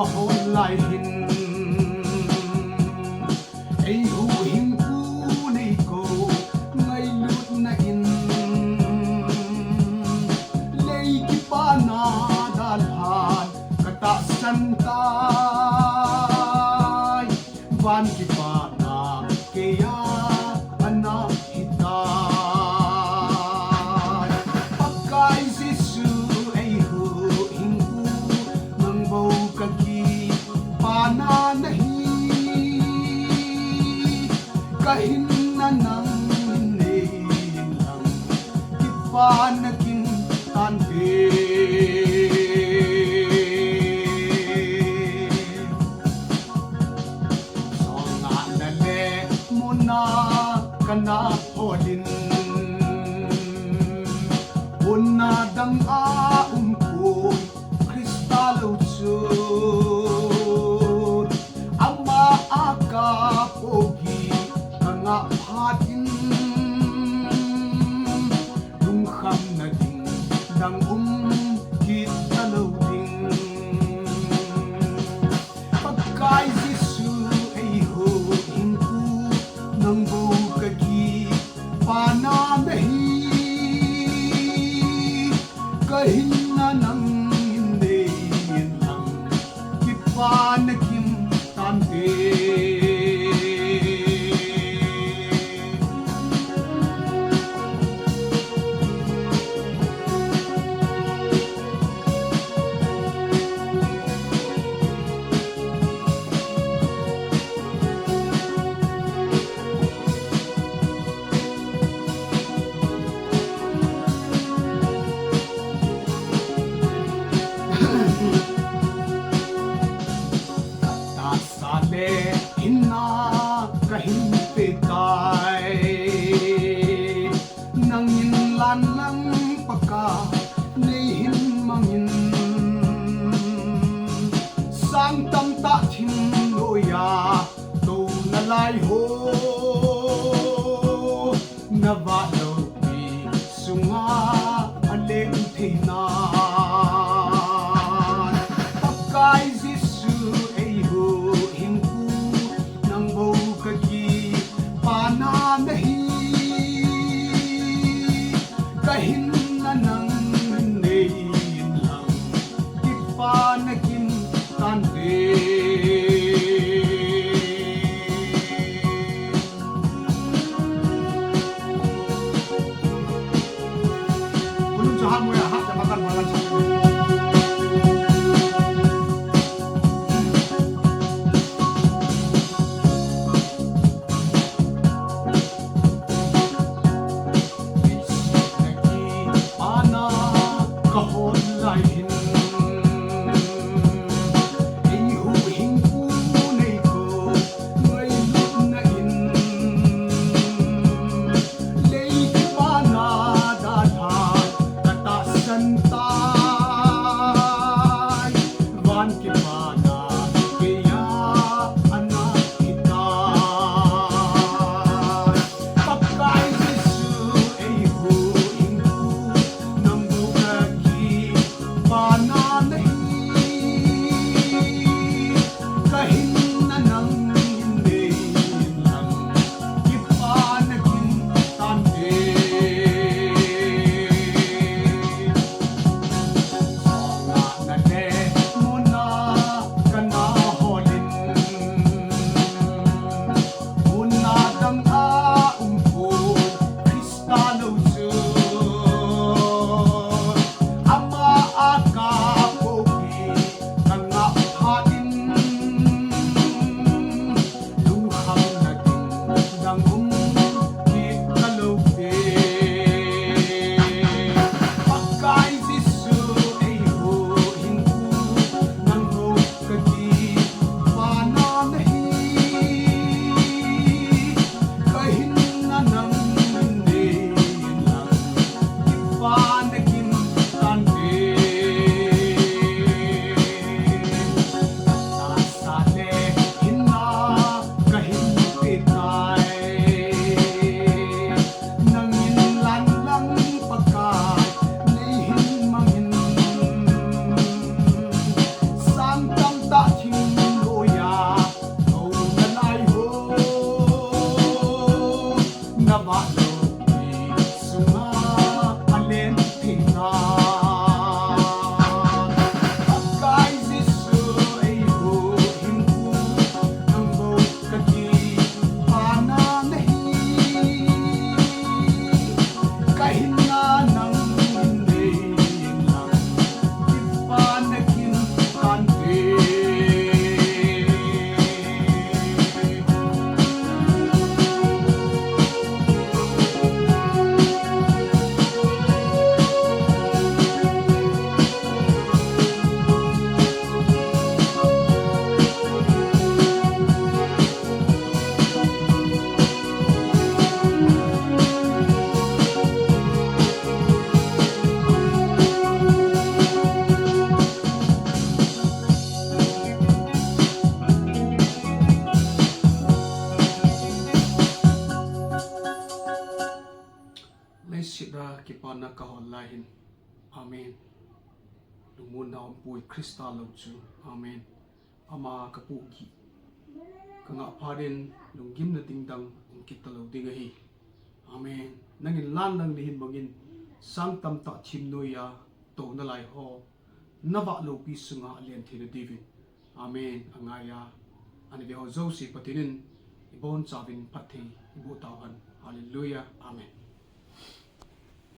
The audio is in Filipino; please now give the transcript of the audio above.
ก็โหนลายหินไอ้หูหิงกูในโกไงลุดนะอินเลยกิปานาดาลหานกะตะสันตายวันกิปานาเกียอนาหิตาปักกายสิสูไอ้หูหิงกูมังโบกะกีปานานะฮีkahin na nang inilang ipanakin tante so nga nale mo na kana hodin una dang aumkoy kristalo tsun ama akapogi nga patin lung kham na ding dang kita lâu ding pagkai Giêsu ay ho in ku nang bo kaki pana nahi kahin na nang hindi lang kipanakim tante inna kahin petay nangin lan lang paka nehin mangin sang tam ta thim loya to nalai ho nava lo pi sunga alem thina pakai Giêsu ai ho pana nahi kahin na nang nein lang ipanakin tante belum jahat mo ya hak na makan makan sa kahon lai hin ai hu hing ku nei ko ngai lut na in lei ki pa na da tha kata san tai van ki pa na ke ya ana kita pakai Giêsu ai hu hing ku nam bu ka ki pan lai hin amen lungmun na om pui krista lo chu amen ama kapu gi kanga pharin lungim na tingdang ongkit talo dinga hi amen nangin lan nang ni hin bangin sang tam ta chim noya to na lai ho nawa lo pi sunga len thina david amen angaya ani be ho zo si patinin ibon chavin pathi ibu tawan hallelujah amen